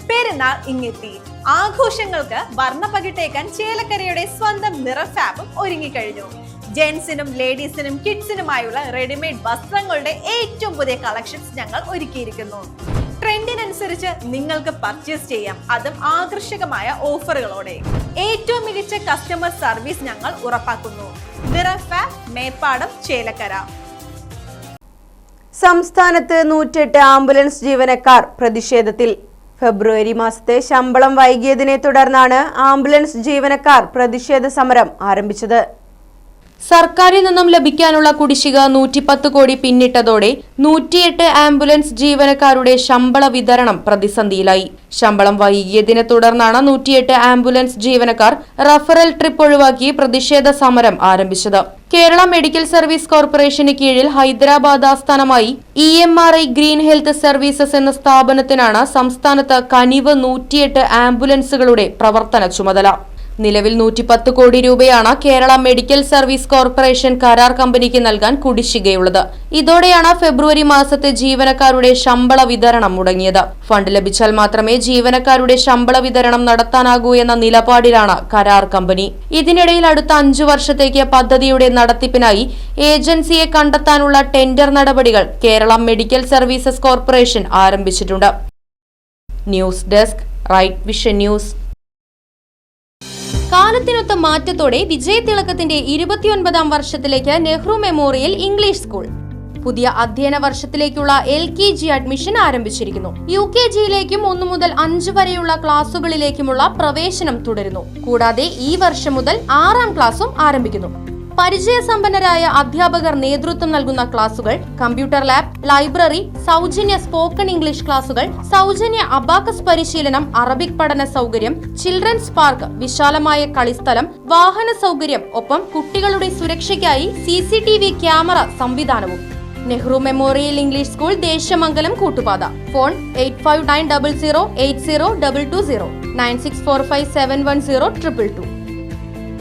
പെരുന്നാൾ ഇങ്ങെത്തി. ആഘോഷങ്ങൾക്ക് വർണ്ണപ്പകിട്ടേക്കാൻ ചേലക്കരയുടെ സ്വന്തം നിറഫാബും ഒരുങ്ങിക്കഴിഞ്ഞു. ജെന്റ്സിനും ലേഡീസിനും കിഡ്സിനുമായുള്ള റെഡിമെയ്ഡ് വസ്ത്രങ്ങളുടെ ഏറ്റവും പുതിയ കളക്ഷൻസ് ഞങ്ങൾ ഒരുക്കിയിരിക്കുന്നു. ട്രെൻഡിനനുസരിച്ച് നിങ്ങൾക്ക് പർച്ചേസ് ചെയ്യാം, അതും ആകർഷകമായ ഓഫറുകളോടെ. ഏറ്റവും മികച്ച കസ്റ്റമർ സർവീസ് ഞങ്ങൾ ഉറപ്പാക്കുന്നു. നിറഫാബ്, മേപ്പാടം, ചേലക്കര. സംസ്ഥാനത്ത് 108 ആംബുലൻസ് ജീവനക്കാർ പ്രതിഷേധത്തിൽ. ഫെബ്രുവരി മാസത്തെ ശമ്പളം വൈകിയതിനെ തുടർന്നാണ് ആംബുലൻസ് ജീവനക്കാർ പ്രതിഷേധ സമരം ആരംഭിച്ചത്. സർക്കാരിൽ നിന്നും ലഭിക്കാനുള്ള കുടിശ്ശിക 110 കോടി പിന്നിട്ടതോടെ 108 ആംബുലൻസ് ജീവനക്കാരുടെ ശമ്പള വിതരണം പ്രതിസന്ധിയിലായി. ശമ്പളം വൈകിയതിനെ തുടർന്നാണ് 108 ആംബുലൻസ് ജീവനക്കാർ റഫറൽ ട്രിപ്പ് ഒഴിവാക്കി പ്രതിഷേധ സമരം ആരംഭിച്ചത്. കേരള മെഡിക്കൽ സർവീസ് കോർപ്പറേഷന് കീഴിൽ ഹൈദരാബാദ് ആസ്ഥാനമായി EMRI ഗ്രീൻ ഹെൽത്ത് സർവീസസ് എന്ന സ്ഥാപനത്തിനാണ് സംസ്ഥാനത്ത് കനിവ് 108 ആംബുലൻസുകളുടെ പ്രവർത്തന ചുമതല. നിലവിൽ 110 കോടി രൂപയാണ് കേരള മെഡിക്കൽ സർവീസ് കോർപ്പറേഷൻ കരാർ കമ്പനിക്ക് നൽകാൻ കുടിശ്ശികയുള്ളത്. ഇതോടെയാണ് ഫെബ്രുവരി മാസത്തെ ജീവനക്കാരുടെ ശമ്പള വിതരണം മുടങ്ങിയത്. ഫണ്ട് ലഭിച്ചാൽ മാത്രമേ ജീവനക്കാരുടെ ശമ്പള വിതരണം നടത്താനാകൂ എന്ന നിലപാടിലാണ് കരാർ കമ്പനി. ഇതിനിടയിൽ അടുത്ത 5 വർഷത്തേക്ക് പദ്ധതിയുടെ നടത്തിപ്പിനായി ഏജൻസിയെ കണ്ടെത്താനുള്ള ടെൻഡർ നടപടികൾ കേരള മെഡിക്കൽ സർവീസസ് കോർപ്പറേഷൻ ആരംഭിച്ചിട്ടുണ്ട്. News desk, Right Vision News. കാലത്തിനൊത്ത മാറ്റത്തോടെ വിജയതിളക്കത്തിന്റെ 29ാം വർഷത്തിലേക്ക് നെഹ്റു മെമ്മോറിയൽ ഇംഗ്ലീഷ് സ്കൂൾ. പുതിയ അധ്യയന വർഷത്തിലേക്കുള്ള LKG അഡ്മിഷൻ ആരംഭിച്ചിരിക്കുന്നു. UKGയിലേക്കും 1 മുതൽ 5 വരെയുള്ള ക്ലാസുകളിലേക്കുമുള്ള പ്രവേശനം തുടരുന്നു. കൂടാതെ ഈ വർഷം മുതൽ 6ാം ക്ലാസും ആരംഭിക്കുന്നു. പരിചയസമ്പന്നരായ അധ്യാപകർ നേതൃത്വം നൽകുന്ന ക്ലാസുകൾ, കമ്പ്യൂട്ടർ ലാബ്, ലൈബ്രറി, സൗജന്യ സ്പോക്കൺ ഇംഗ്ലീഷ് ക്ലാസുകൾ, സൗജന്യ അബാക്കസ് പരിശീലനം, അറബിക് പഠന സൗകര്യം, ചിൽഡ്രൻസ് പാർക്ക്, വിശാലമായ കളിസ്ഥലം, വാഹന സൗകര്യം, ഒപ്പം കുട്ടികളുടെ സുരക്ഷയ്ക്കായി CCTV ക്യാമറ സംവിധാനവും. Nehru Memorial English School, Desamangalam, Koottupatha. Phone 8590080220 9645710222.